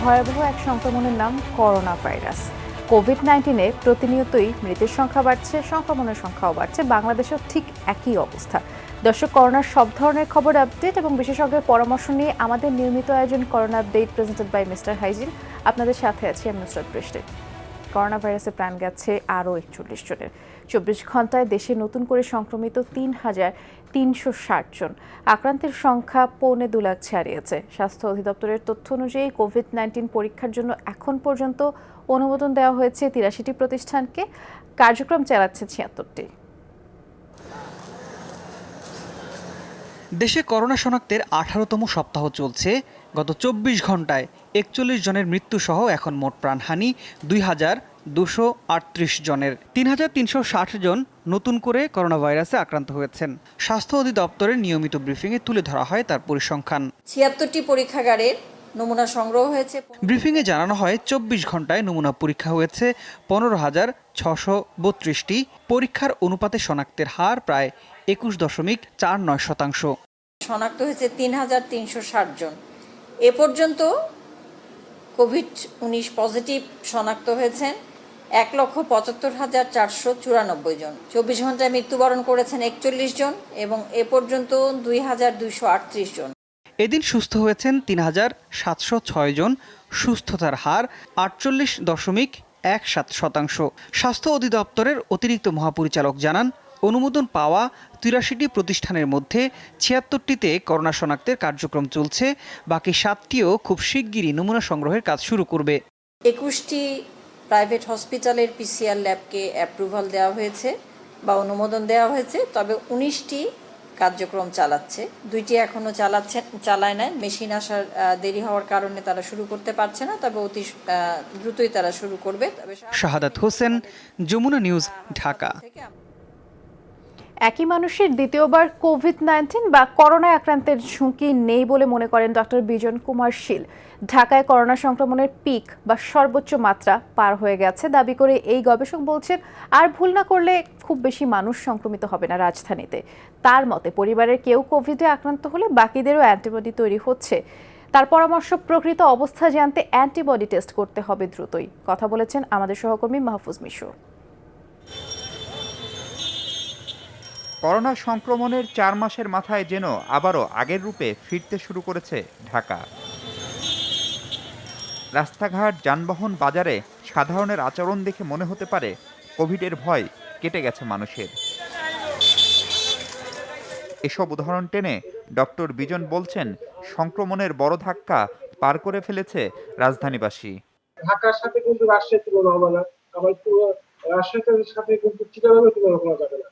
ভয়াবহ এক সংক্রমণের নাম করোনা ভাইরাস। কোভিড-19-এ প্রতিনিয়তই মৃতের সংখ্যা বাড়ছে, সংক্রমণের সংখ্যাও বাড়ছে। বাংলাদেশেও ঠিক একই অবস্থা। দর্শক, করোনার সব ধরনের খবর, আপডেট এবং বিশেষজ্ঞের পরামর্শ নিয়ে আমাদের নিয়মিত আয়োজন corona update presented by mister hygiene. আপনাদের সাথে আছি আমি নুসরাত বৃষ্টি। করোনা ভাইরাসে প্রাণ গেছে আরও 41 জনের। 24 ঘন্টায় দেশে নতুন করে সংক্রমিত ৩,৩৬০ জন। আক্রান্তের সংখ্যা 2.25 লাখ ছাড়িয়েছে। স্বাস্থ্য অধিদপ্তরের তথ্য অনুযায়ী কোভিড-19 পরীক্ষার জন্য এখন পর্যন্ত অনুমোদন দেওয়া হয়েছে 83টি প্রতিষ্ঠানকে। কার্যক্রম চালাচ্ছে 76টি। দেশে করোনা শনাক্তের 18তম সপ্তাহ চলছে। গত 24 ঘন্টায় 41 জনের মৃত্যুসহ এখন মোট প্রাণহানি 2,238 জনের। 3,360 জন নতুন করে করোনা ভাইরাসে আক্রান্ত হয়েছেন। স্বাস্থ্য অধিদপ্তরের নিয়মিত ব্রিফিংয়ে তুলে ধরা হয় তার পরিসংখ্যান। 76টি পরীক্ষাগারের নমুনা সংগ্রহ হয়েছে। ব্রিফিংয়ে জানানো হয় 24 ঘন্টায় নমুনা পরীক্ষা হয়েছে 15,632টি। পরীক্ষার অনুপাতে শনাক্তের হার প্রায় 21.49%। শনাক্ত হয়েছে 3,360 জন। এ পর্যন্ত কোভিড-19 পজিটিভ শনাক্ত হয়েছেন 1,75,494 জন। 24 ঘন্টায় মৃত্যুবরণ করেছেন 41 জন এবং এ পর্যন্ত 2,238 জন। এদিন সুস্থ হয়েছেন 3,706 জন। সুস্থতার হার 48.17%। স্বাস্থ্য অধিদপ্তরের অতিরিক্ত মহাপরিচালক জানান, অনুমোদন পাওয়া 83টি প্রতিষ্ঠানের মধ্যে 76টিতে করোনা শনাক্তের কার্যক্রম চলছে। বাকি 7টিও খুব শিগগিরই নমুনা সংগ্রহের কাজ শুরু করবে। 21টি প্রাইভেট হসপিটালের পিসিআর ল্যাবকে অ্যাপ্রুভাল দেওয়া হয়েছে বা অনুমোদন দেওয়া হয়েছে, তবে 19টি কার্যক্রম চালাচ্ছে। 2টি এখনো চালায় না। মেশিন আসার দেরি হওয়ার কারণে তারা শুরু করতে পারছে না, তবে অতি দ্রুতই তারা শুরু করবে। শাহাদাত হোসেন, যমুনা নিউজ, ঢাকা। একই মানুষের দ্বিতীয়বার কোভিড-19 বা করোনায় আক্রান্তের ঝুঁকি নেই বলে মনে করেন ডক্টর বিজন কুমার শীল। ঢাকায় করোনা সংক্রমণের পিক বা সর্বোচ্চ মাত্রা পার হয়ে গেছে দাবি করে এই গবেষক বলছেন, আর ভুল না করলে খুব বেশি মানুষ সংক্রমিত হবে না রাজধানীতে। তার মতে, পরিবারের কেউ কোভিডে আক্রান্ত হলে বাকিদেরও অ্যান্টিবডি তৈরি হচ্ছে। তার পরামর্শ, প্রকৃত অবস্থা জানতে অ্যান্টিবডি টেস্ট করতে হবে দ্রুতই। কথা বলেছেন আমাদের সহকর্মী মাহফুজ মিশু। করোনা সংক্রমণের 4 মাসের মাথায় যেন আবারও আগের রূপে ফিরতে শুরু করেছে ঢাকা। রাস্তাঘাট, যানবাহন, বাজারে সাধারণের আচরণ দেখে মনে হতে পারে কোভিডের ভয় কেটে গেছে মানুষের। এসব উদাহরণ টেনে ডক্টর বিজন বলছেন, সংক্রমণের বড় ধাক্কা পার করে ফেলেছে রাজধানীবাসী। ঢাকার সাথে কিন্তু রাজশাহী তুলনা হবে না, আবার রাজশাহীর সাথে কিন্তু চিটাগাংয়ের তুলনা করা যাবে না।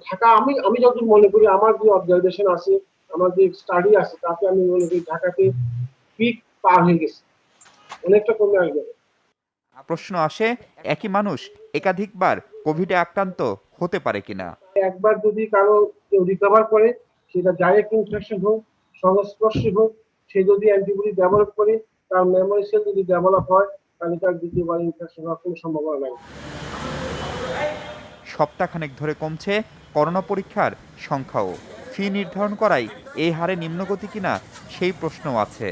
ঢাকা আমি যতদূর মনে করি, আমার যে অবজারভেশন আছে, আমার যে স্টাডি আছে, তাতে আমি মনে করি ঢাকাতে পিক পার হয়ে গেছে, অনেকটা কমে আসবে। প্রশ্ন আসে, একই মানুষ একাধিকবার কোভিডে আক্রান্ত হতে পারে কিনা। একবার যদি কারো কেউ রিকভার করে, সেটা ডাইরেক্ট ইনফেকশন হোক, সংস্পর্শে হোক, সে যদি অ্যান্টিবডি ডেভেলপ করে, তার মেমোরি সেল যদি ডেভেলপ হয়, তাহলে তার দ্বিতীয়বার ইনফেকশন হওয়ার কোনো সম্ভাবনা নাই। সপ্তাহখানেক ধরে কমছে করোনা পরীক্ষার সংখ্যাও। ফি নির্ধারণ করাই এই হারে নিম্নগতি কিনা সেই প্রশ্নও আছে।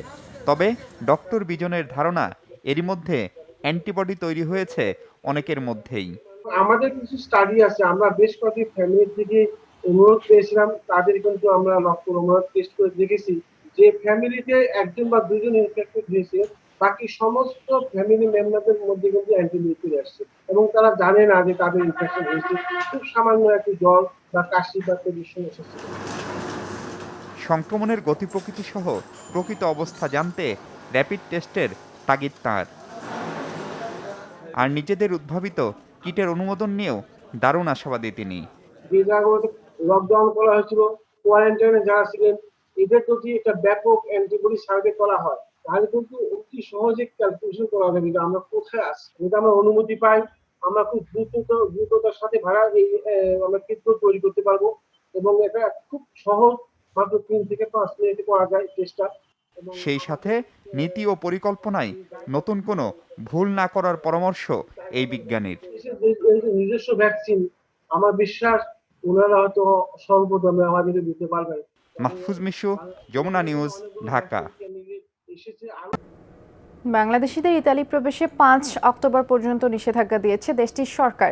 তবে ডক্টর বিজনের ধারণা, এরই মধ্যে অ্যান্টিবডি তৈরি হয়েছে অনেকের মধ্যেই। আমাদের কিছু স্টাডি আছে, আমরা বেশ কয়েকটি ফ্যামিলির থেকে অনুরোধ পেয়েছিলাম, তাদের কিন্তু আমরা রক্ত নমুনা টেস্ট করে দেখেছি যে ফ্যামিলিতে একজন বা দুজন ইনফেক্টেড হয়েছে, বাকি সমস্ত ফ্যামিলি মেম্বারদের মধ্যে কিন্তু অ্যান্টিবডি চলে আসছে এবং তারা জানে না যে তাদের ইনফেকশন হয়েছে। খুব সামান্য একটি জ্বর বা কাশি বা পরিবেশন এসেছে। সংক্রমণের গতি প্রকৃতি সহ প্রকৃত অবস্থা জানতে র্যাপিড টেস্টের তাগিদ তাঁর। আর নিজেদের উদ্ভাবিত কিটের অনুমোদন নিয়েও দারুণ আশাবাদী তিনি। যে জায়গাগুলোতে লকডাউন করা হয়েছিল, কোয়ারেন্টাইনে যারা ছিলেন, এদের যদি একটা ব্যাপক অ্যান্টিবডি সার্ভে করা হয়, তাহলে কিন্তু অতি সহজে ক্যালকুলেশন করা যাবে যে আমরা কোথায় আছি। যদি আমরা অনুমতি পাই, আমরা খুব দ্রুততার সাথে আমরা কিট তৈরি করতে পারবো এবং এটা খুব সহজ, মাত্র 3 থেকে 5 মিনিটে করা যায় চেষ্টা। সেই সাথে নীতি ও পরিকল্পনায় নতুন কোনো ভুল না করার পরামর্শ এই বিজ্ঞানীর। নিজস্ব ভ্যাকসিন, আমার বিশ্বাস ওনারা হয়তো স্বল্প দামে আমাদের দিতে পারবেন। মাহফুজ মিশু, যমুনা নিউজ, ঢাকা। বাংলাদেশিদের ইতালি প্রবেশে 5 অক্টোবর পর্যন্ত নিষেধাজ্ঞা দিয়েছে দেশটির সরকার।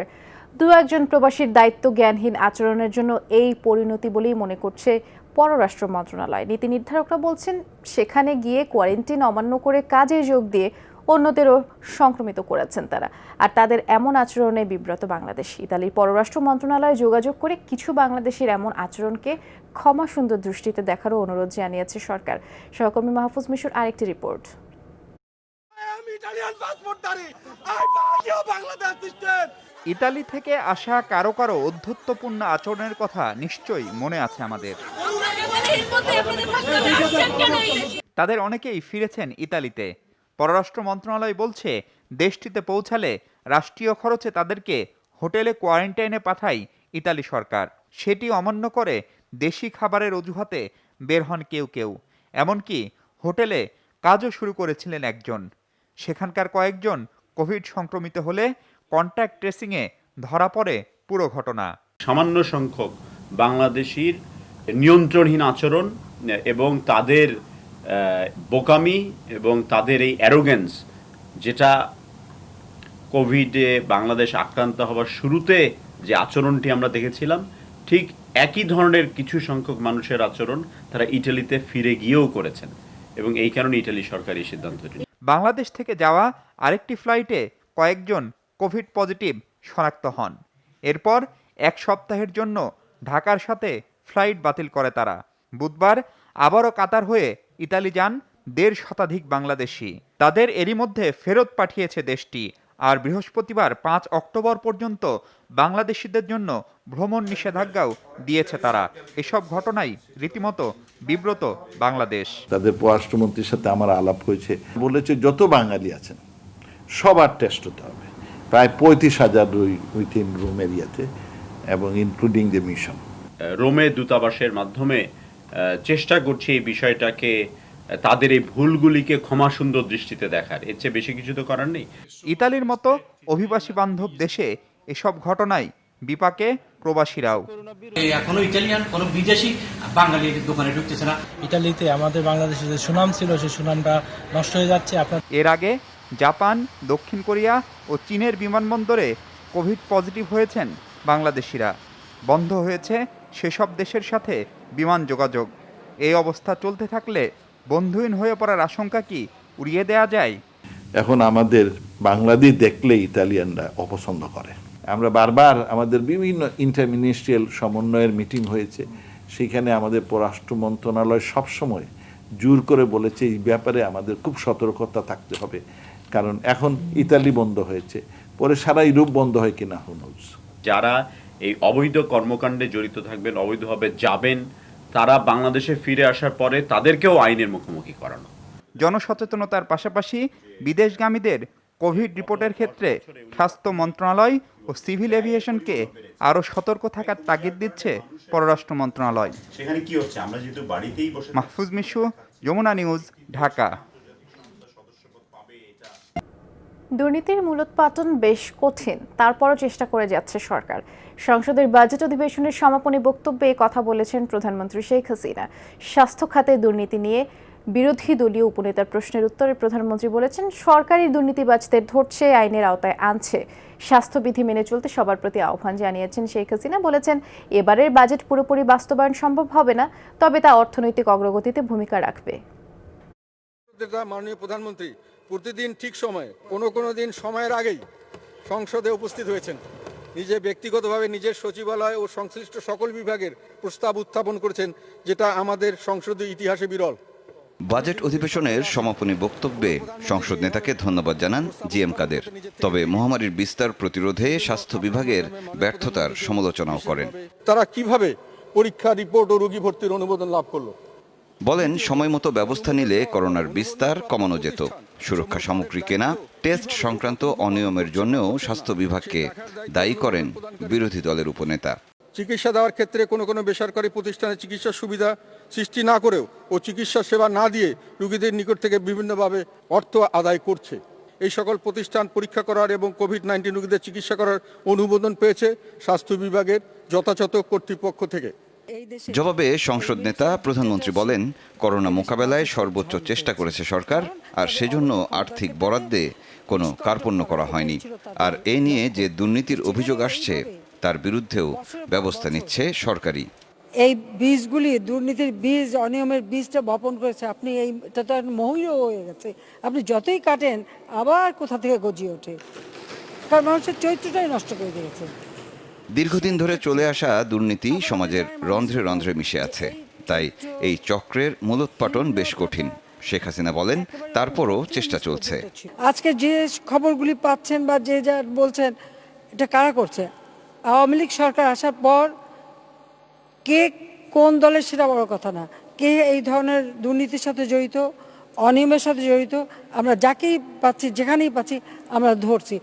একজন প্রবাসীর দায়িত্ব জ্ঞানহীন আচরণের জন্য এই পরিণতি বলেই মনে করছে পররাষ্ট্র মন্ত্রণালয়। নীতি নির্ধারকরা বলছেন, সেখানে গিয়ে কোয়ারেন্টাইন অমান্য করে কাজে যোগ দিয়ে অন্যদেরও সংক্রমিত করেছেন তারা। আর তাদের এমন আচরণে বিব্রত বাংলাদেশ। ইতালির পররাষ্ট্র মন্ত্রণালয় যোগাযোগ করে কিছু বাংলাদেশের এমন আচরণকে ক্ষমা সুন্দর দৃষ্টিতে দেখারও অনুরোধ জানিয়েছে সরকার। সহকর্মী মাহফুজ মিশুর আরেকটি রিপোর্ট। ইতালি থেকে আসা কারো কারো অধ্যত্বপূর্ণ আচরণের কথা নিশ্চয়ই মনে আছে আমাদের। তাদের অনেকেই ফিরেছেন ইতালিতে। পররাষ্ট্র মন্ত্রণালয় বলছে, দেশটিতে পৌঁছালে রাষ্ট্রীয় খরচে তাদেরকে হোটেলে কোয়ারেন্টাইনে পাঠায় ইতালি সরকার। সেটি অমান্য করে দেশি খাবারের অজুহাতে বের হন কেউ কেউ। এমনকি হোটেলে কাজও শুরু করেছিলেন একজন। সেখানকার কয়েকজন কোভিড সংক্রমিত হলে কন্ট্যাক্ট ট্রেসিংয়ে ধরা পড়ে পুরো ঘটনা। সামান্য সংখ্যক বাংলাদেশির নিয়ন্ত্রণহীন আচরণ এবং তাদের বোকামি এবং তাদের এই অ্যারোগেন্স, যেটা কোভিডে বাংলাদেশ আক্রান্ত হওয়ার শুরুতে যে আচরণটি আমরা দেখেছিলাম, ঠিক একই ধরনের কিছু সংখ্যক মানুষের আচরণ তারা ইটালিতে ফিরে গিয়েও করেছেন এবং এই কারণে ইটালি সরকার এই সিদ্ধান্তটি। বাংলাদেশ থেকে যাওয়া আরেকটি ফ্লাইটে কয়েকজন কোভিড পজিটিভ শনাক্ত হন। এরপর 1 সপ্তাহের জন্য ঢাকার সাথে ফ্লাইট বাতিল করে তারা। বুধবার আবারও কাতার হয়ে ইতালি যান 1.5 শতাধিক বাংলাদেশি। তাদের এরই মধ্যে ফেরত পাঠিয়েছে দেশটি। আর বৃহস্পতিবার 5 অক্টোবর পর্যন্ত বাংলাদেশিদের জন্য ভ্রমণ নিষেধাজ্ঞাও দিয়েছে তারা। এসব ঘটনায় রীতিমতো বিব্রত বাংলাদেশ। তাদের পররাষ্ট্রমন্ত্রীর সাথে আমার আলাপ হয়েছে, বলেছে যত বাঙালি আছেন সবার টেস্ট হতে হবে, প্রায় 35,000 উইথিন রোম এরিয়াতে, এবং ইনক্লুডিং দ্য মিশন। রোমে দূতাবাসের মাধ্যমে চেষ্টা করছি এই বিষয়টাকে, তাদের এই ভুলগুলিকে ক্ষমা সুন্দর দৃষ্টিতে দেখার। এর চেয়ে বেশি কিছু তো করার নেই। ইতালির মতো অভিবাসী বান্ধব দেশে এসব ঘটনায় বিপাকে প্রবাসীরাও। এখনো ইটালিয়ান কোনো বিদেশি বাঙালির দোকানে ঢুকতেছে না। ইতালিতে আমাদের বাংলাদেশের যে সুনাম ছিল, সেই সুনামটা নষ্ট হয়ে যাচ্ছে। এর আগে জাপান, দক্ষিণ কোরিয়া ও চীনের বিমানবন্দরে কোভিড পজিটিভ হয়েছেন বাংলাদেশিরা। বন্ধ হয়েছে সেসব দেশের সাথে বিমান যোগাযোগ। এই অবস্থা চলতে থাকলে বন্ধুহীন হয়ে পড়ার আশঙ্কা কি উড়িয়ে দেয়া যায়? এখন আমাদের বাংলাদেশ দেখলে ইতালিয়ানরা অপছন্দ করে। আমরা বারবার আমাদের বিভিন্ন ইন্টারমিনিস্ট্রিয়াল সমন্বয়ের মিটিং হয়েছে, সেখানে আমাদের পররাষ্ট্র মন্ত্রণালয় সবসময় জোর করে বলেছে এই ব্যাপারে আমাদের খুব সতর্কতা থাকতে হবে, কারণ এখন ইতালি বন্ধ হয়েছে, পরে সারা ইউরোপ বন্ধ হয় কিনা হু নোজ। যারা এই অবৈধ কর্মকাণ্ডে জড়িত থাকবেন, অবৈধভাবে যাবেন, তারা বাংলাদেশে ফিরে আসার পরে তাদেরকেও আইনের মুখোমুখি করানো। জনসচেতনতার পাশাপাশি বিদেশগামীদের কোভিড রিপোর্টের ক্ষেত্রে স্বাস্থ্য মন্ত্রণালয় ও সিভিল এভিয়েশনকে আরও সতর্ক থাকার তাগিদ দিচ্ছে পররাষ্ট্র মন্ত্রণালয়। সেখানে কি হচ্ছে, আমরা যেহেতু বাড়িতেই বসে। মাহফুজ মিশু, যমুনা নিউজ, ঢাকা। দুর্নীতির মূলোৎপাটন বেশ কঠিন, তারপরও চেষ্টা করে যাচ্ছে সরকার। সংসদের বাজেট অধিবেশনের সমাপনী বক্তব্যে এই কথা বলেছেন প্রধানমন্ত্রী শেখ হাসিনা। স্বাস্থ্য খাতে দুর্নীতি নিয়ে বিরোধী দলীয় উপনেতার প্রশ্নের উত্তরে প্রধানমন্ত্রী বলেছেন, সরকারি দুর্নীতিবাজদের ধরছে, আইনের আওতায় আনছে। স্বাস্থ্যবিধি মেনে চলতে সবার প্রতি আহ্বান জানিয়েছেন শেখ হাসিনা। বলেছেন, এবারের বাজেট পুরোপুরি বাস্তবায়ন সম্ভব হবে না, তবে তা অর্থনৈতিক অগ্রগতিতে ভূমিকা রাখবে। মাননীয় প্রধানমন্ত্রী প্রতিদিন ঠিক সময়ে, কোনো দিন সময়ের আগেই সংসদে উপস্থিত হয়েছেন। নিজে ব্যক্তিগতভাবে নিজের সচিবালয় ও সংশ্লিষ্ট সকল বিভাগের প্রস্তাব উত্থাপন করেছেন, যেটা আমাদের সংসদীয় ইতিহাসে বিরল। বাজেট অধিবেশনের সমাপনী বক্তব্যে সংসদ নেতাকে ধন্যবাদ জানান জিএম কাদের। তবে মহামারীর বিস্তার প্রতিরোধে স্বাস্থ্য বিভাগের ব্যর্থতার সমালোচনাও করেন। তারা কিভাবে পরীক্ষা রিপোর্ট ও রোগী ভর্তির অনুমোদন লাভ করলো? বলেন, সময়মতো ব্যবস্থা নিলে করোনার বিস্তার কমানো যেত। সুরক্ষা সামগ্রী কেনা, টেস্ট সংক্রান্ত অনিয়মের জন্যও স্বাস্থ্য বিভাগকে দায়ী করেন বিরোধী দলের উপনেতা। চিকিৎসা দেওয়ার ক্ষেত্রে কোনো বেসরকারি প্রতিষ্ঠানে চিকিৎসার সুবিধা সৃষ্টি না করেও ও চিকিৎসা সেবা না দিয়ে রোগীদের নিকট থেকে বিভিন্নভাবে অর্থ আদায় করছে। এই সকল প্রতিষ্ঠান পরীক্ষা করার এবং কোভিড-19 রোগীদের চিকিৎসা করার অনুমোদন পেয়েছে স্বাস্থ্য বিভাগের যথাযথ কর্তৃপক্ষ থেকে। জবাবে সংসদ নেতা প্রধানমন্ত্রী বলেন, করোনা মোকাবেলায় সর্বোচ্চ চেষ্টা করেছে সরকার, আর সেজন্য আর্থিক বরাদ্দে কোনো কার্পণ্য করা হয়নি। আর এ নিয়ে যে দুর্নীতির অভিযোগ আসছে তার বিরুদ্ধেও ব্যবস্থা নিচ্ছে সরকারই। এই বীজগুলি, দুর্নীতির বীজ, অনিয়মের বীজটা বপন করেছে আপনি, এটা তো মহিলা হয়ে গেছে। আপনি যতই কাটেন আবার কোথা থেকে গজিয়ে ওঠে, কারণ মানুষের চরিত্রটাই নষ্ট করে দিয়েছে। দীর্ঘদিন ধরে চলে আসা দুর্নীতি সমাজের রন্ধ্রে রন্ধ্রে মিশে আছে, তাই এই চক্রের মূলোৎপাটন বেশ কঠিন। শেখ হাসিনা বলেন, তারপরও চেষ্টা চলছে। আজকে যে খবরগুলি পাচ্ছেন বা যে যা বলছেন, এটা কারা করছে? আওয়ামী লীগ সরকার আসার পর কে কোন দলের সেটা বড় কথা না, কে এই ধরনের দুর্নীতির সাথে জড়িত, অনিয়মের সাথে জড়িত, আমরা যাকেই পাচ্ছি, যেখানেই পাচ্ছি আমরা ধরছি।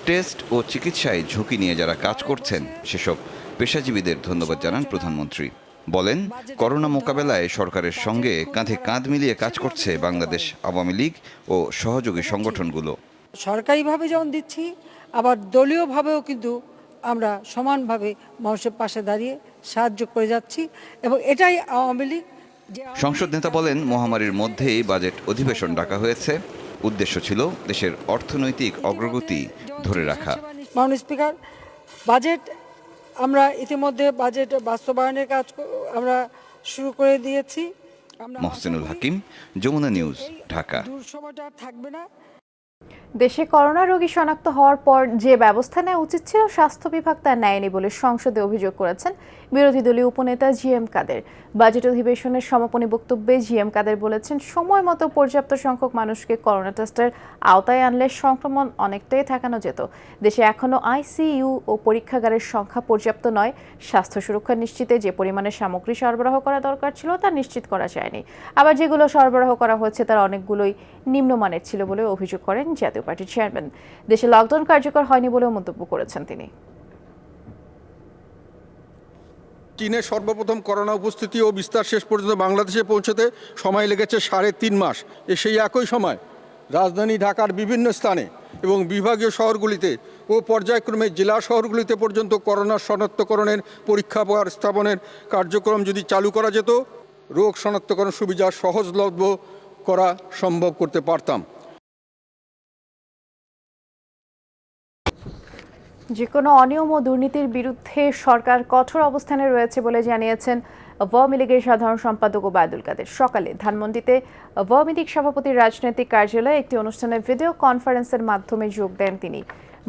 টেস্ট ও চিকিৎসায় ঝুঁকি নিয়ে যারা কাজ করছেন সেসব পেশাজীবীদের ধন্যবাদ জানান প্রধানমন্ত্রী। বলেন, করোনা মোকাবেলায় সরকারের সঙ্গে কাঁধে কাঁধ মিলিয়ে কাজ করছে বাংলাদেশ আওয়ামী লীগ ও সহযোগী সংগঠনগুলো। সরকারিভাবে যেমন দিচ্ছি, আবার দলীয়ভাবেও কিন্তু আমরা সমানভাবে মানুষের পাশে দাঁড়িয়ে সাহায্য করে যাচ্ছি, এবং এটাই আওয়ামী লীগ। সংসদ নেতা বলেন, মহামারীর মধ্যেই বাজেট অধিবেশন ডাকা হয়েছে। উদ্দেশ্য ছিল দেশের অর্থনৈতিক অগ্রগতি ধরে রাখা। মাননীয় স্পিকার, বাজেট আমরা ইতিমধ্যে বাজেট বাস্তবায়নের কাজ আমরা শুরু করে দিয়েছি। মহসিনুল হাকিম, যমুনা নিউজ, ঢাকা। দুঃসময়টা থাকবে না। দেশে করোনা রোগী শনাক্ত হওয়ার পর যে ব্যবস্থা নেওয়া উচিত ছিল স্বাস্থ্য বিভাগ তা নেয়নি বলে সংসদে অভিযোগ করেছেন বিরোধী দলীয় উপনেতা জিএম কাদের। বাজেট অধিবেশনের সমাপনী বক্তব্যে জিএম কাদের বলেছেন, সময় মতো পর্যাপ্ত সংখ্যক মানুষকে করোনা টেস্টের আওতায় আনলে সংক্রমণ অনেকটাই ঠেকানো যেত। দেশে এখনও আইসিইউ ও পরীক্ষাগারের সংখ্যা পর্যাপ্ত নয়। স্বাস্থ্য সুরক্ষা নিশ্চিতে যে পরিমাণে সামগ্রী সরবরাহ করা দরকার ছিল তা নিশ্চিত করা যায়নি। আবার যেগুলো সরবরাহ করা হয়েছে তার অনেকগুলোই নিম্নমানের ছিল বলে অভিযোগ করেন জাতীয় পার্টির চেয়ারম্যান। দেশে লকডাউন কার্যকর হয়নি বলেও মন্তব্য করেছেন তিনি। চীনে সর্বপ্রথম করোনা উপস্থিতি ও বিস্তার শেষ পর্যন্ত বাংলাদেশে পৌঁছতে সময় লেগেছে 3.5 মাস। সেই একই সময় রাজধানী ঢাকার বিভিন্ন স্থানে এবং বিভাগীয় শহরগুলিতে ও পর্যায়ক্রমে জেলা শহরগুলিতে পর্যন্ত করোনা শনাক্তকরণের পরীক্ষা স্থাপনের কার্যক্রম যদি চালু করা যেত, রোগ শনাক্তকরণ সুবিধা সহজলভ্য করা সম্ভব করতে পারতাম। যে কোনো অনিয়ম ও দুর্নীতির বিরুদ্ধে সরকার কঠোর অবস্থানে রয়েছে বলে জানিয়েছেন আওয়ামী লীগের সাধারণ সম্পাদক ওবায়দুল কাদের। সকালে ধানমন্ডিতে আওয়ামী লীগ সভাপতির রাজনৈতিক কার্যালয়ে একটি অনুষ্ঠানে ভিডিও কনফারেন্সের মাধ্যমে যোগ দেন তিনি।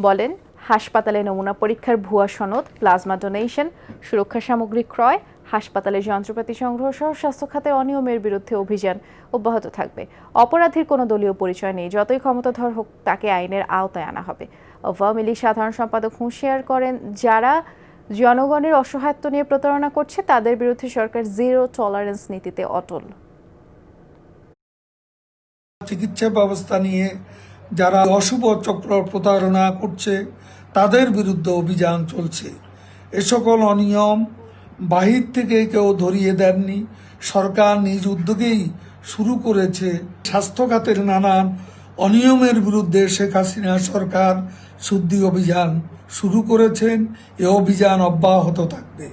বলেন, হাসপাতালে নমুনা পরীক্ষার ভুয়া সনদ, প্লাজমা ডোনেশন, সুরক্ষা সামগ্রী ক্রয়, হাসপাতালে যন্ত্রপাতি সংগ্রহ সহ স্বাস্থ্য খাতে অনিয়মের বিরুদ্ধে অভিযান অব্যাহত থাকবে। অপরাধীর কোনো দলীয় পরিচয় নেই, যতই ক্ষমতাধর হোক তাকে আইনের আওতায় আনা হবে। আওয়ামী লীগ সাধারণ সম্পাদক হুঁশিয়ার করেন, যারা জনগণের অসহায়ত্ব নিয়ে প্রতারণা করছে তাদের বিরুদ্ধে সরকার জিরো টলারেন্স নীতিতে অটল। চিকিৎসা ব্যবস্থা নিয়ে যারা অশুভ চক্র প্রতারণা করছে তাদের বিরুদ্ধে অভিযান চলছে। এ সকল অনিয়ম বাহির থেকে কেউ ধরিয়ে দেননি, সরকার নিজ উদ্যোগেই শুরু করেছে। স্বাস্থ্য খাতের নানান অনিয়মের বিরুদ্ধে শেখ হাসিনা সরকার শুদ্ধি অভিযান শুরু করেছেন। এ অভিযান অব্যাহত থাকবে।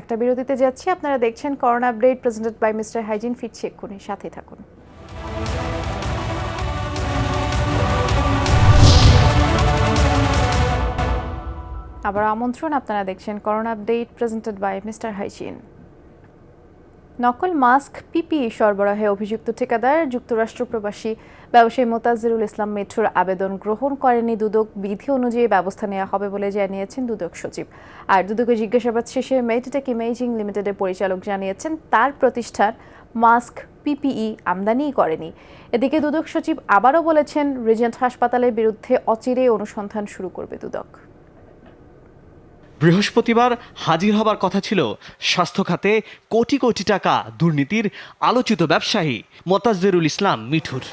একটা বিরতিতে যাচ্ছি, আপনারা দেখছেন corona update presented by mister hygiene. ফিরছি এক্ষুনি, সাথে থাকুন। আবার আমন্ত্রণ, আপনারা দেখছেন corona update presented by mister hygiene. নকল মাস্ক, পিপিই সরবরাহে অভিযুক্ত ঠিকাদার যুক্তরাষ্ট্র প্রবাসী ব্যবসায়ী মোতাজ্জেরুল ইসলাম মিঠুর আবেদন গ্রহণ করেনি দুদক। বিধি অনুযায়ী ব্যবস্থা নেওয়া হবে বলে জানিয়েছেন দুদক সচিব। আর দুদকের জিজ্ঞাসাবাদ শেষে মেডিটেক ইমেজিং লিমিটেডের পরিচালক জানিয়েছেন তার প্রতিষ্ঠান মাস্ক, পিপিই আমদানি করেনি। এদিকে দুদক সচিব আবারও বলেছেন, রিজেন্ট হাসপাতালের বিরুদ্ধে অচিরেই অনুসন্ধান শুরু করবে দুদক। বৃহস্পতিবার হাজির হবার কথা ছিল স্বাস্থ্য খাতে কোটি কোটি টাকা দুর্নীতির আলোচিত ব্যবসায়ী মোতাজ্জেরুল ইসলাম মিঠুর।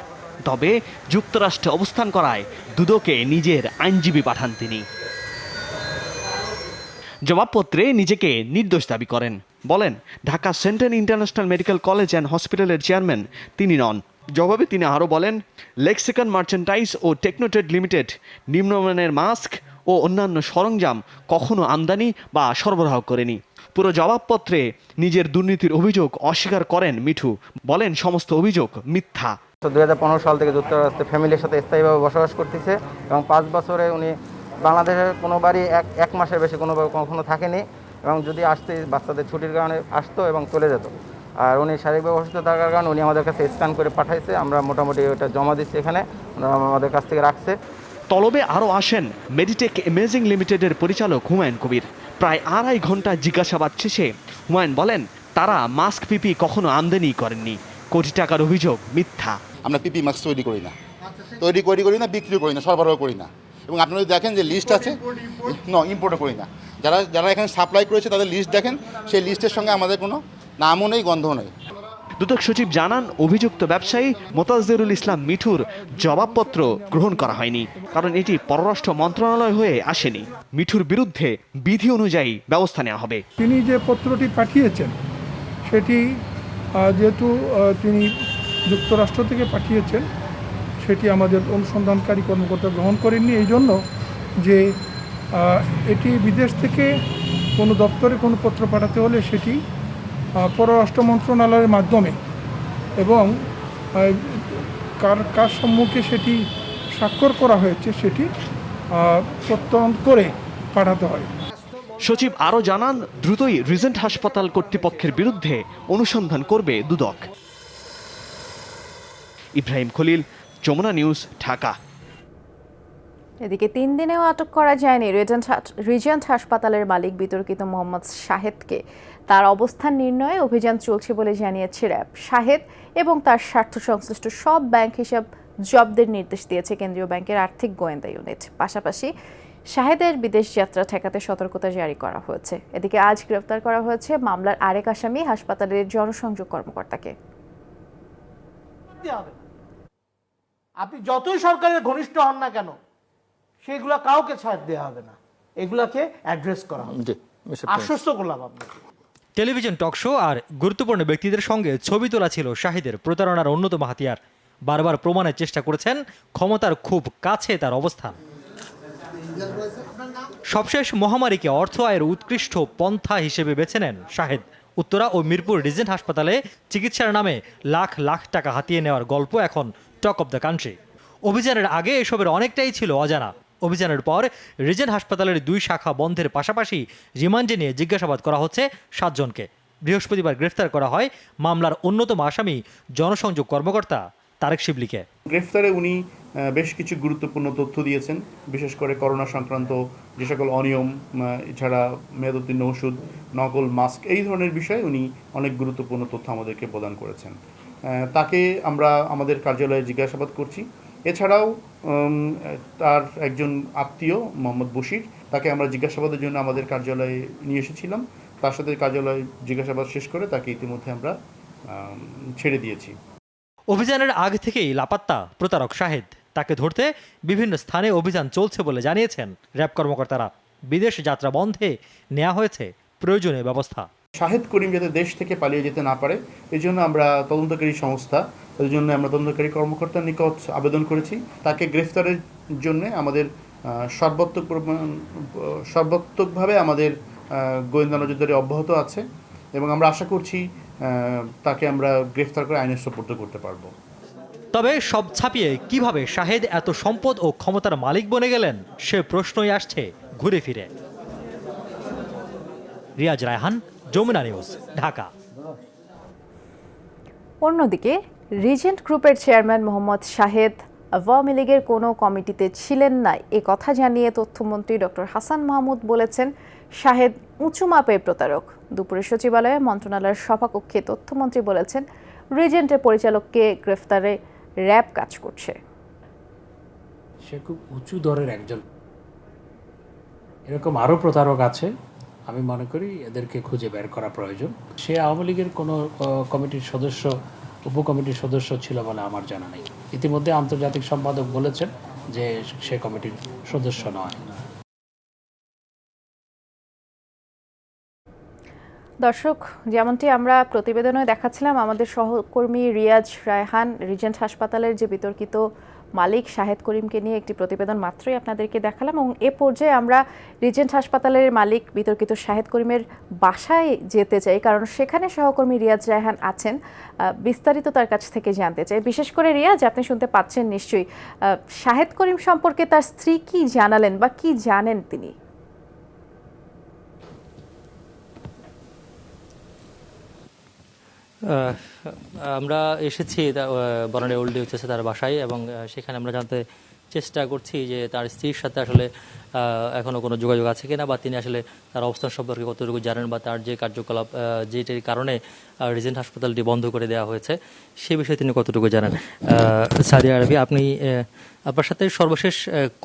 তবে যুক্তরাষ্ট্রে অবস্থান করায় দুদকে নিজের আইনজীবী পাঠান তিনি। জবাবপত্রে নিজেকে নির্দোষ দাবি করেন, বলেন Dhaka central international medical college and হসপিটালের চেয়ারম্যান তিনি নন। জবাবে তিনি আরও বলেন, লেক্সিকন মার্চেন্টাইজ ও টেকনোট্রেড লিমিটেড নিম্নমানের মাস্ক ও ও অন্যান্য সরঞ্জাম কখনো আমদানি বা সরবরাহ করেনি। পুরো জবাবপত্রে নিজের দুর্নীতির অভিযোগ অস্বীকার করেন মিঠু, বলেন সমস্ত অভিযোগ মিথ্যা। 2015 সাল থেকে যুক্তরাষ্ট্রে ফ্যামিলির সাথে স্থায়ীভাবে বসবাস করতেছে এবং 5 বছরে উনি বাংলাদেশের কোনোবারই এক মাসের বেশি কখনো থাকেনি এবং যদি আসতে বাচ্চাদের ছুটির কারণে আসতো এবং চলে যেত। আর উনি শারীরিকভাবে অসুস্থ থাকার কারণে উনি আমাদের কাছে স্ক্যান করে পাঠাইছে, আমরা মোটামুটি ওটা জমা দিচ্ছি, এখানে আমাদের কাছ থেকে রাখছে। তলবে আরও আসেন মেডিটেক ইমেজিং লিমিটেডের পরিচালক হুমায়ুন কবির। প্রায় 2.5 ঘন্টা জিজ্ঞাসাবাদ শেষে হুমায়ুন বলেন তারা মাস্ক পিপি কখনো আমদানি করেননি, কোটি টাকার অভিযোগ মিথ্যা। আমরা পিপি মাস্ক তৈরি করি না, বিক্রি করি না, সরবরাহ করি না। এবং আপনারা দেখেন যে লিস্ট আছে, ইম্পোর্টও করি না। যারা এখানে সাপ্লাই করেছে তাদের লিস্ট দেখেন, সেই লিস্টের সঙ্গে আমাদের কোনো নামও নেই, গন্ধও নেই। দুদক সচিব জানান অভিযুক্ত ব্যবসায়ী মোতাজ্জেরুল ইসলাম মিঠুর জবাবপত্র গ্রহণ করা হয়নি, কারণ এটি পররাষ্ট্র মন্ত্রণালয় হয়ে আসেনি। মিঠুর বিরুদ্ধে বিধি অনুযায়ী ব্যবস্থা নেওয়া হবে। তিনি যে পত্রটি পাঠিয়েছেন সেটি যেহেতু তিনি যুক্তরাষ্ট্র থেকে পাঠিয়েছেন, সেটি আমাদের অনুসন্ধানকারী কর্মকর্তা গ্রহণ করেননি, এই জন্য যে এটি বিদেশ থেকে কোনো দপ্তরে কোনো পত্র পাঠাতে হলে সেটি পররাষ্ট্র মন্ত্রণালয়ের মাধ্যমে এবং কার সম্মুখে সেটি স্বাক্ষর করা হয়েছে সেটি প্রত্যয়ন করে পাঠাতে হয়। সচিব আরও জানান দ্রুতই রিজেন্ট হাসপাতাল কর্তৃপক্ষের বিরুদ্ধে অনুসন্ধান করবে দুদক। ইব্রাহিম খলিল, যমুনা নিউজ, ঢাকা। এদিকে 3 দিনেও আটক করা যায়নি রিজেন্ট হাসপাতালের মালিক বিতর্কিত মোহাম্মদ শাহেদকে। তার অবস্থান নির্ণয়ে অভিযান চলছে বলে জানিয়েছে র্যাব। শাহেদ এবং তার স্বার্থ সংশ্লিষ্ট সব ব্যাংক হিসাব জব্দের নির্দেশ দিয়েছে কেন্দ্রীয় ব্যাংকের আর্থিক গোয়েন্দা ইউনিট। পাশাপাশি শাহেদের বিদেশ যাত্রা ঠেকাতে সতর্কতা জারি করা হয়েছে। এদিকে আজ গ্রেফতার করা হয়েছে মামলার আরেক আসামি হাসপাতালের জনসংযোগ কর্মকর্তাকে। আপনি যতই সরকারের ঘনিষ্ঠ হন না কেন, সেগুলো কাউকে ছাড় দেওয়া হবে না, এগুলাকে অ্যাড্রেস করা হবে। আশ্বস্ত করলাম আপনাকে। টেলিভিশন টক শো আর গুরুত্বপূর্ণ ব্যক্তিদের সঙ্গে ছবি তোলা ছিল শাহিদের প্রতারণার অন্যতম হাতিয়ার। বারবার প্রমাণের চেষ্টা করেছেন ক্ষমতার খুব কাছে তার অবস্থান। সবশেষ মহামারীকে অর্থ আয়ের উৎকৃষ্ট পন্থা হিসেবে বেছে নেন শাহেদ। উত্তরা ও মিরপুর রিজেন্ট হাসপাতালে চিকিৎসার নামে লাখ লাখ টাকা হাতিয়ে নেওয়ার গল্প এখন টক অব দ্য কান্ট্রি। অভিযানের আগে এসবের অনেকটাই ছিল অজানা। অভিযানের পর রিজেন্ট হাসপাতালের 2 শাখা বন্ধের পাশাপাশি রিমান্ডে নিয়ে জিজ্ঞাসাবাদ করা হচ্ছে 7 জনকে। বৃহস্পতিবার গ্রেফতার করা হয় মামলার অন্যতম আসামি জনসংযোগ কর্মকর্তা তারেক শিবলিকে। গ্রেফতারে উনি বেশ কিছু গুরুত্বপূর্ণ তথ্য দিয়েছেন, বিশেষ করে করোনা সংক্রান্ত যে সকল অনিয়ম, এছাড়া মেয়াদোত্তীর্ণ ওষুধ, নকল মাস্ক, এই ধরনের বিষয়ে উনি অনেক গুরুত্বপূর্ণ তথ্য আমাদেরকে প্রদান করেছেন। তাকে আমরা আমাদের কার্যালয়ে জিজ্ঞাসাবাদ করছি। এছাড়াও তার একজন আত্মীয় মোহাম্মদ বশির, তাকে আমরা জিজ্ঞাসাবাদের জন্য আমাদের কার্যালয়ে নিয়ে এসেছিলাম। তার সাথে কার্যালয়ে জিজ্ঞাসাবাদ শেষ করে তাকে ইতিমধ্যে আমরা ছেড়ে দিয়েছি। অভিযানের আগে থেকেই লাপাত্তা প্রতারক শাহেদ। তাকে ধরতে বিভিন্ন স্থানে অভিযান চলছে বলে জানিয়েছেন র্যাব কর্মকর্তারা। বিদেশ যাত্রা বন্ধে নেওয়া হয়েছে প্রয়োজনীয় ব্যবস্থা। শাহেদ করিম যাতে দেশ থেকে পালিয়ে যেতে না পারে, এই জন্য আমরা তদন্তকারী সংস্থা, এই জন্য আমরা তদন্তকারী কর্মকর্তার নিকট আবেদন করেছি। তাকে গ্রেফতারের জন্য আমাদের সর্বাত্মকভাবে আমাদের গোয়েন্দা নজরদারি অব্যাহত আছে এবং আমরা আশা করছি তাকে আমরা গ্রেফতার করে আইনের সোপর্দ করতে পারব। তবে সব ছাপিয়ে কিভাবে শাহেদ এত সম্পদ ও ক্ষমতার মালিক বনে গেলেন সে প্রশ্নই আসছে ঘুরে ফিরে। রিয়াজ রায়হান, যমুনা নিউজ, ঢাকা। অন্যদিকে রিজেন্ট গ্রুপের চেয়ারম্যান মোহাম্মদ শাহেদ আওয়ামী লীগের কোনো কমিটিতে ছিলেন না, এ কথা জানিয়ে তথ্যমন্ত্রী ডক্টর হাসান মাহমুদ বলেছেন শাহেদ উঁচু মাপের প্রতারক। দুপুরে সচিবালয়ে মন্ত্রণালয়ের সভাকক্ষে তথ্যমন্ত্রী বলেছেন রিজেন্টের পরিচালককে গ্রেফতারে র্যাব কাজ করছে। সে খুব উঁচু দরের একজন, এরকম আরও প্রতারক আছে। আমি মনে করি এদেরকে খুঁজে বের করা প্রয়োজন। সে আওয়ামী লীগের কোনো কমিটির সদস্য, উপকমিটির সদস্য ছিল বলে আমার জানা নেই। ইতিমধ্যে আন্তর্জাতিক সম্পাদক বলেছেন যে সে কমিটির সদস্য নয়। দর্শক, যেমনটি আমরা প্রতিবেদনে দেখাচ্ছিলাম, আমাদের সহকর্মী রিয়াজ রায়হান রিজেন্ট হাসপাতালের যে বিতর্কিত মালিক শাহেদ করিমকে নিয়ে একটি প্রতিবেদন মাত্রই আপনাদেরকে দেখালাম এবং এ পর্যায়ে আমরা রিজেন্ট হাসপাতালের মালিক বিতর্কিত শাহেদ করিমের বাসায় যেতে চাই, কারণ সেখানে সহকর্মী রিয়াজ রায়হান আছেন। বিস্তারিত তার কাছ থেকে জানতে চাই। বিশেষ করে রিয়াজ, আপনি শুনতে পাচ্ছেন নিশ্চয়ই, শাহেদ করিম সম্পর্কে তার স্ত্রী কি জানালেন বা কি জানেন তিনি? আমরা এসেছি বনানী ওল্ড হচ্ছে তার বাসায়, এবং সেখানে আমরা জানতে চেষ্টা করছি যে তার স্ত্রীর সাথে আসলে এখনো কোনো যোগাযোগ আছে কিনা, বা তিনি আসলে তার অবস্থান সম্পর্কে কতটুকু জানেন, বা তার যে কার্যকলাপ যেটির কারণে রিজেন্ট হাসপাতালটি বন্ধ করে দেওয়া হয়েছে সে বিষয়ে তিনি কতটুকু জানেন। সাদিয়া আরবি, আপনি আপনার সাথে সর্বশেষ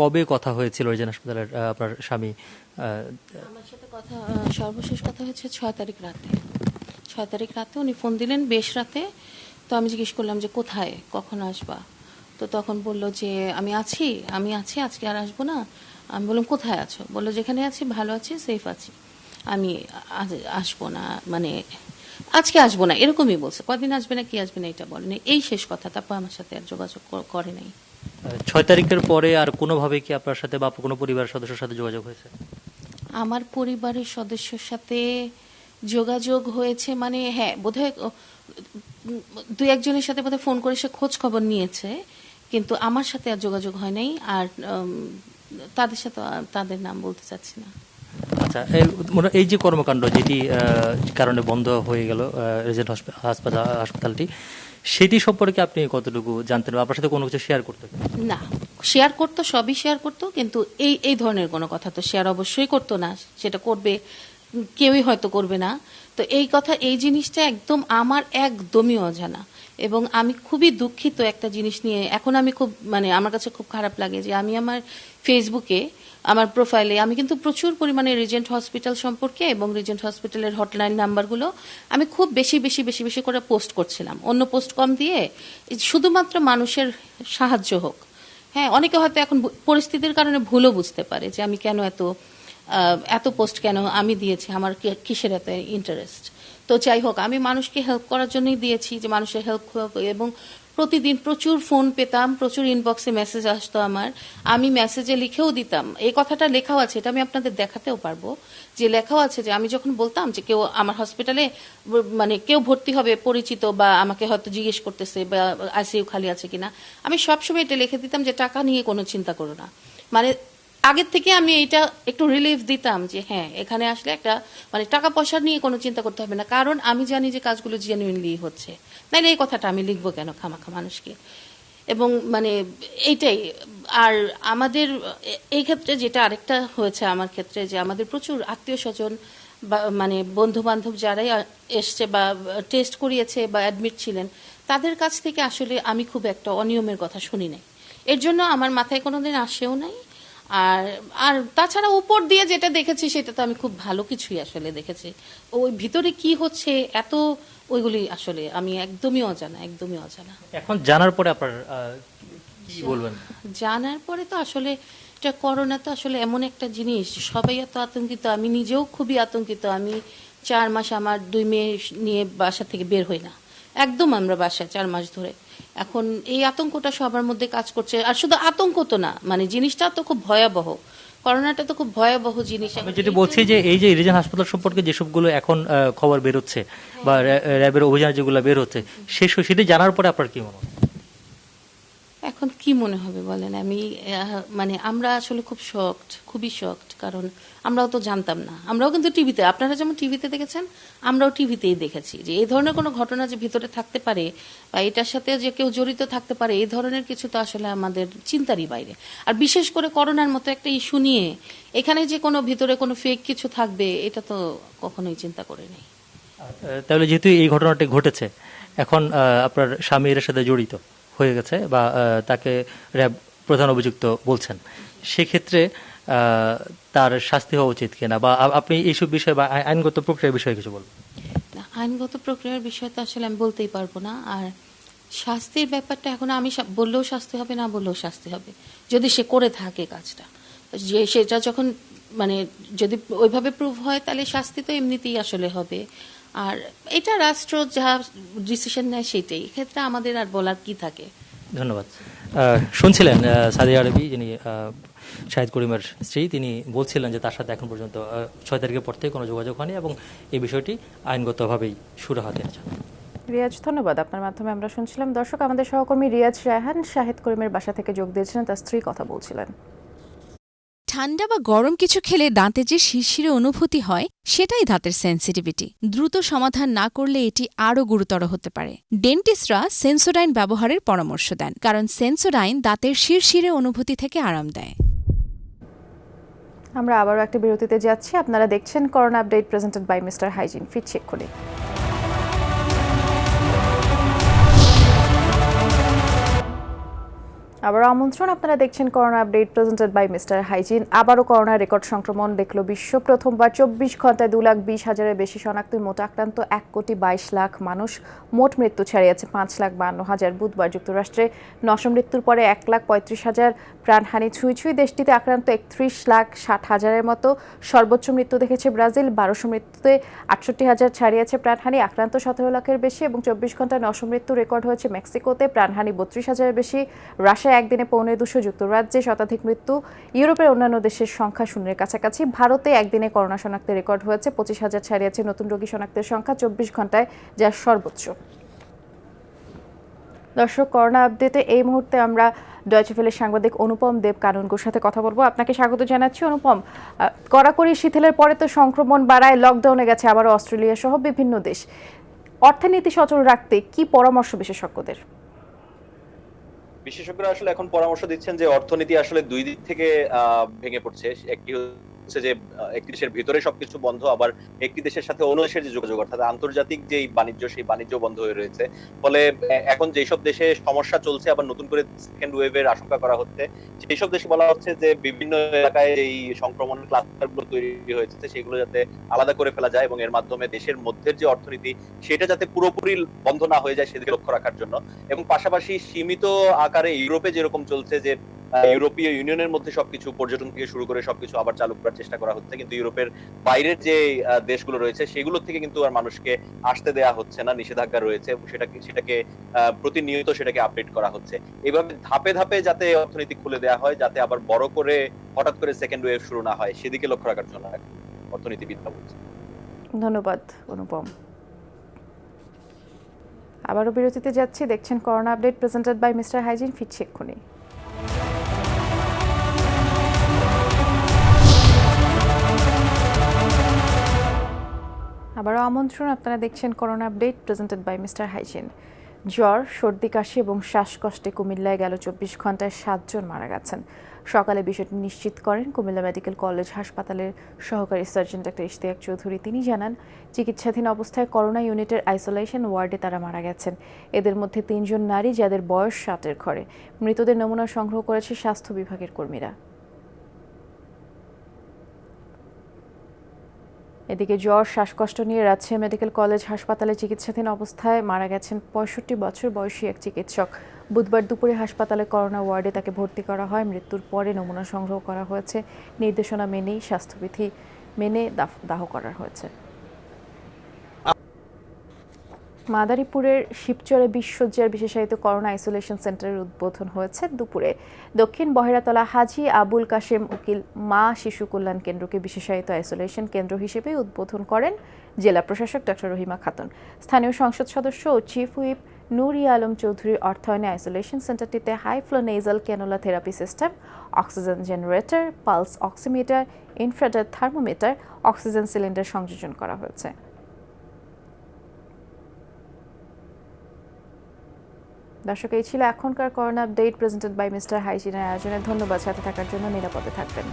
কবে কথা হয়েছিল রিজেন্ট হাসপাতালের আপনার স্বামী? আমার সাথে সর্বশেষ কথা হয়েছে 6 তারিখ রাতে। 6 তারিখ রাতে উনি ফোন দিলেন, বেশ রাতে। তো আমি জিজ্ঞেস করলাম যে কোথায়, কখন আসবা? তো তখন বললো যে আমি আছি, আজকে আর আসবো না। আমি বললাম কোথায় আছো? বললো যেখানে আছি ভালো আছি, সেফ আছি, আমি আসবো না, মানে আজকে আসবো না, এরকমই বলছে। কদিন আসবে না কি আসবে না এটা বলেনি, এই শেষ কথা। তারপর আমার সাথে আর যোগাযোগ করে নাই। 6 তারিখের পরে আর কোনোভাবে কি আপনার সাথে বা কোনো পরিবারের সদস্যের সাথে যোগাযোগ হয়েছে? আমার পরিবারের সদস্যের সাথে যোগাযোগ হয়েছে, মানে হ্যাঁ বোধহয় 2-1 জনের সাথে বোধহয় ফোন করে সে খোঁজ খবর নিয়েছে, কিন্তু আমার সাথে আর যোগাযোগ হয় নাই। আর তাদের সাথে তাদের নাম বলতে চাচ্ছি না। আচ্ছা, এই যে কর্মকাণ্ড যেটি কারণে বন্ধ হয়ে গেল রিজেন্ট হাসপাতালটি, সেটি সম্পর্কে আপনি কতটুকু জানতেন? আপনার সাথে কোনো কিছু শেয়ার করতেন? না, শেয়ার করতো, সবই শেয়ার করতো, কিন্তু এই ধরনের কোনো কথা তো শেয়ার অবশ্যই করতো না। সেটা করবে কেউই হয়তো করবে না। তো এই জিনিসটা একদম আমার একদমই অজানা, এবং আমি খুবই দুঃখিত একটা জিনিস নিয়ে। এখন আমি খুব, মানে আমার কাছে খুব খারাপ লাগে যে আমি আমার ফেসবুকে আমার প্রোফাইলে আমি কিন্তু প্রচুর পরিমাণে রিজেন্ট হসপিটাল সম্পর্কে এবং রিজেন্ট হসপিটালের হটলাইন নাম্বারগুলো আমি খুব বেশি করে পোস্ট করছিলাম, অন্য পোস্ট কম দিয়ে, শুধুমাত্র মানুষের সাহায্য হোক। হ্যাঁ, অনেকে হয়তো এখন পরিস্থিতির কারণে ভুলও বুঝতে পারে যে আমি কেন এত পোস্ট কেন আমি দিয়েছি, আমার কিসের এত ইন্টারেস্ট। তো যাই হোক, আমি মানুষকে হেল্প করার জন্যই দিয়েছি, যে মানুষের হেল্প, এবং প্রতিদিন প্রচুর ফোন পেতাম, প্রচুর ইনবক্সে মেসেজ আসতো আমার, আমি মেসেজে লিখেও দিতাম। এই কথাটা লেখাও আছে, এটা আমি আপনাদের দেখাতেও পারবো, যে লেখাও আছে যে আমি যখন বলতাম যে কেউ আমার হসপিটালে, মানে কেউ ভর্তি হবে পরিচিত, বা আমাকে হয়তো জিজ্ঞেস করতেছে বা আইসিইউ খালি আছে কিনা, আমি সবসময় এটা লিখে দিতাম যে টাকা নিয়ে কোনো চিন্তা করো না। মানে আগের থেকে আমি এটা একটু রিলিফ দিতাম যে হ্যাঁ, এখানে আসলে একটা, মানে টাকা পয়সা নিয়ে কোনো চিন্তা করতে হবে না, কারণ আমি জানি যে কাজগুলো জেনুইনলি হচ্ছে। নাইলে এই কথাটা আমি লিখবো কেন খামাখা মানুষকে? এবং মানে এইটাই। আর আমাদের এই ক্ষেত্রে যেটা আরেকটা হয়েছে আমার ক্ষেত্রে, যে আমাদের প্রচুর আত্মীয় স্বজন বা মানে বন্ধু বান্ধব যারাই এসছে বা টেস্ট করিয়েছে বা অ্যাডমিট ছিলেন, তাদের কাছ থেকে আসলে আমি খুব একটা অনিয়মের কথা শুনি নাই। এর জন্য আমার মাথায় কোনোদিন আসেও নাই। আর তাছাড়া উপর দিয়ে যেটা দেখেছি সেটা তো আমি খুব ভালো কিছুই আসলে দেখেছি। ওই ভিতরে কি হচ্ছে ওইগুলি আসলে আমি একদমই অজানা। এখন জানার পরে আপনার কি বলবেন? জানার পরে তো আসলে এটা করোনা তো আসলে এমন একটা জিনিস, সবাই এত আতঙ্কিত, আমি নিজেও খুবই আতঙ্কিত। আমি 4 মাস আমার 2 মেয়ে নিয়ে বাসা থেকে বের হই না, একদম আমরা বাসায় 4 মাস ধরে। এখন এই আতঙ্কটা সবার মধ্যে কাজ করছে। আর শুধু আতঙ্ক তো না, মানে জিনিসটা তো খুব ভয়াবহ, করোনাটা তো খুব ভয়াবহ জিনিস। আমি যেটা বলছি যে এই যে রিজেন্ট হাসপাতাল সম্পর্কে যেসবগুলো এখন খবর বের হচ্ছে বা র্যাবের অভিযান যেগুলো বের হচ্ছে, সেটা জানার পরে আপনার কি মনে হয়? এখন কি মনে হবে বলেন? আমি মানে আমরা আসলে খুবই শকড, কারণ আমরাও তো জানতাম না। আমরাও কিন্তু টিভিতে, আপনারা যেমন টিভিতে দেখেছেন, আমরাও টিভিতেই দেখেছি যে এই ধরনের কোনো ঘটনা যে ভিতরে থাকতে পারে বা এটার সাথে যে কেউ জড়িত থাকতে পারে, এই ধরনের কিছু তো আসলে আমাদের চিন্তারই বাইরে। আর বিশেষ করে করোনার মতো একটা ইস্যু নিয়ে এখানে যে কোনো ভিতরে কোনো ফেক কিছু থাকবে, এটা তো কখনোই চিন্তা করে নেই। তাহলে যেহেতু এই ঘটনাটি ঘটেছে, এখন আপনার স্বামী এর সাথে জড়িত হয়ে গেছে বা তাকে র্যাব প্রধান অভিযুক্ত বলছেন, সেক্ষেত্রে তার শাস্তি হওয়া উচিত কিনা, বা আপনি এইসব বিষয়ে বা আইনগত প্রক্রিয়ার বিষয়ে কিছু বলবেন? আইনগত প্রক্রিয়ার বিষয় তো আসলে আমি বলতেই পারবো না। আর শাস্তির ব্যাপারটা এখন আমি বললেও শাস্তি হবে, না বললেও শাস্তি হবে, যদি সে করে থাকে কাজটা। যে সেটা যখন মানে যদি ওইভাবে প্রুভ হয়, তাহলে শাস্তি তো এমনিতেই আসলে হবে। আর এটা রাষ্ট্র যা ডিসিশন নেয় সেটাই, এক্ষেত্রে আমাদের আর বলার কি থাকে? ধন্যবাদ। শুনছিলেন সাদি আরবি, যিনি শাহিদ করিমের স্ত্রী, তিনি বলছিলেন যে তার সাথে এখন পর্যন্ত 6 তারিখের পর থেকে কোনো যোগাযোগ হয়নি এবং এই বিষয়টি আইনগতভাবেই সুরাহা দিয়েছেন। রিয়াজ, ধন্যবাদ। আপনার মাধ্যমে আমরা শুনছিলাম। দর্শক, আমাদের সহকর্মী রিয়াজ রায়হান শাহিদ করিমের বাসা থেকে যোগ দিয়েছিলেন, তার স্ত্রী কথা বলছিলেন। ঠান্ডা বা গরম কিছু খেলে দাঁতে যে শিরশিরে অনুভূতি হয়, সেটাই দাঁতের সেনসিটিভিটি। দ্রুত সমাধান না করলে এটি আরও গুরুতর হতে পারে। ডেন্টিস্টরা সেন্সোডাইন ব্যবহারের পরামর্শ দেন, কারণ সেন্সোডাইন দাঁতের শিরশিরে অনুভূতি থেকে আরাম দেয়। আমরা আবারও একটা বিরতিতে যাচ্ছি। আপনারা দেখছেন corona update presented by mister hygiene. ফিরছি এক্ষুনি। আবারও আমন্ত্রণ, আপনারা দেখছেন corona update presented by mister hygiene. আবারও করোনা রেকর্ড সংক্রমণ দেখল বিশ্ব। প্রথমবার 24 ঘন্টায় 2,20,000-এর বেশি শনাক্ত। মোট আক্রান্ত 1,22,00,000 মানুষ। মোট মৃত্যু ছাড়িয়েছে 5,52,000। বুধবার যুক্তরাষ্ট্রে 900 মৃত্যুর পরে 1,35,000 প্রাণহানি ছুঁই দেশটিতে আক্রান্ত 31,60,000-এর মতো। সর্বোচ্চ মৃত্যু দেখেছে ব্রাজিল। 1200 মৃত্যুতে 68,000 ছাড়িয়েছে প্রাণহানি। আক্রান্ত 17 লাখের বেশি এবং 24 ঘন্টায় 900 মৃত্যু রেকর্ড হয়েছে মেক্সিকোতে। প্রাণহানি 32,000-এর বেশি। রাশিয়া একদিনে 250, যুক্তরাজ্যে শতাধিক মৃত্যু। ইউরোপের অন্যান্য দেশের সংখ্যা শূন্যের কাছাকাছি। ভারতে একদিনে করোনা শনাক্তের রেকর্ড হয়েছে 25,000 ছাড়িয়েছে নতুন রোগী শনাক্তের সংখ্যা 24 ঘন্টায়, যা সর্বোচ্চ। দর্শক, করোনা আপডেটে এই মুহূর্তে আমরা ডয়েচে ভেলের সাংবাদিক অনুপম দেব কানুনগোর সাথে কথা বলবো। আপনাকে স্বাগত জানাচ্ছি অনুপম। কড়াকড়ি শিথিলের পরে তো সংক্রমণ বাড়ায়, লকডাউনে গেছে আবারও অস্ট্রেলিয়া সহ বিভিন্ন দেশ। অর্থনীতি সচল রাখতে কি পরামর্শ বিশেষজ্ঞদের? বিশেষজ্ঞরা আসলে এখন পরামর্শ দিচ্ছেন যে অর্থনীতি আসলে দুই দিক থেকে ভেঙে পড়ছে। একটি হচ্ছে যে একটি দেশের ভিতরে সবকিছু বন্ধ, আবার একটি দেশের সাথে অন্য দেশের যে যোগাযোগ অর্থাৎ আন্তর্জাতিক যে বাণিজ্য, সেই বাণিজ্য বন্ধ হয়ে রয়েছে। ফলে এখন যেসব দেশে সমস্যা চলছে, আবার নতুন করে সেকেন্ড ওয়েভের আশঙ্কা করা হচ্ছে, সেই সব দেশে বলা হচ্ছে যে বিভিন্ন এলাকায় এই সংক্রমণের ক্লাস্টার গুলো তৈরি হয়েছে সেগুলো যাতে আলাদা করে ফেলা যায় এবং এর মাধ্যমে দেশের মধ্যের যে অর্থনীতি সেটা যাতে পুরোপুরি বন্ধ না হয়ে যায় সেদিকে লক্ষ্য রাখার জন্য। এবং পাশাপাশি সীমিত আকারে ইউরোপে যেরকম চলছে যে ইউরোপীয় ইউনিয়নের মধ্যে সবকিছু, পর্যটন থেকে শুরু করে সবকিছু আবার চালু করার চেষ্টা করা হচ্ছে, কিন্তু ইউরোপের বাইরের যে দেশগুলো রয়েছে সেগুলো থেকে কিন্তু আর মানুষকে আসতে দেয়া হচ্ছে না, নিষেধাজ্ঞা রয়েছে এবং সেটাকে প্রতিনিয়ত সেটাকে আপডেট করা হচ্ছে। এইভাবে ধাপে ধাপে যাতে অর্থনীতি খুলে দেওয়া হয়, যাতে আবার বড় করে হঠাৎ করে সেকেন্ড ওয়েভ শুরু না হয়, সেদিকে লক্ষ্য রাখার জন্য অর্থনীতিবিদরা বলছে। ধন্যবাদ অনুপম। আবারও বিরতিতে যাচ্ছি। দেখছেন corona update presented by mister hygiene. ফিরছি এক্ষুনি। আবারও আমন্ত্রণ, আপনারা দেখছেন corona update presented by mister hygiene. জ্বর, সর্দি, কাশি এবং শ্বাসকষ্টে কুমিল্লায় গেল 24 ঘন্টায় 7 জন মারা গেছেন। সকালে বিষয়টি নিশ্চিত করেন কুমিল্লা মেডিকেল কলেজ হাসপাতালের সহকারী সার্জন ডাক্তার ইশতিয়াক চৌধুরী। তিনি জানান, চিকিৎসাধীন অবস্থায় করোনা ইউনিটের আইসোলেশন ওয়ার্ডে তারা মারা গেছেন। এদের মধ্যে 3 জন নারী, যাদের বয়স 60-এর ঘরে। মৃতদের নমুনা সংগ্রহ করেছে স্বাস্থ্য বিভাগের কর্মীরা। এদিকে জ্বর, শ্বাসকষ্ট নিয়ে রাজশাহী মেডিকেল কলেজ হাসপাতালে চিকিৎসাধীন অবস্থায় মারা গেছেন 65 বছর বয়সী এক চিকিৎসক। বুধবার দুপুরে হাসপাতালে করোনা ওয়ার্ডে তাকে ভর্তি করা হয়। মৃত্যুর পরে নমুনা সংগ্রহ করা হয়েছে। নির্দেশনা মেনেই স্বাস্থ্যবিধি মেনে দাহ করা হয়েছে। মাদারীপুরের শিবচরে 20 শয্যার বিশেষায়িত করোনা আইসোলেশন সেন্টারের উদ্বোধন হয়েছে দুপুরে। দক্ষিণ বহেরাতলা হাজী আবুল কাশেম উকিল মা শিশু কল্যাণ কেন্দ্রকে বিশেষায়িত আইসোলেশন কেন্দ্র হিসেবে উদ্বোধন করেন জেলা প্রশাসক ডক্টর রহিমা খাতুন। স্থানীয় সংসদ সদস্য ও চিফ হুইপ নুরি আলম চৌধুরীর অর্থায়নে আইসোলেশন সেন্টারটিতে high flow nasal cannula therapy system, oxygen generator, pulse oximeter, infrared thermometer, oxygen cylinder সংযোজন করা হয়েছে। দর্শক, এই ছিল এখনকার corona update presented by mister হাইজিনের আয়োজনে। ধন্যবাদ সাথে থাকার জন্য। নিরাপদে থাকবেন।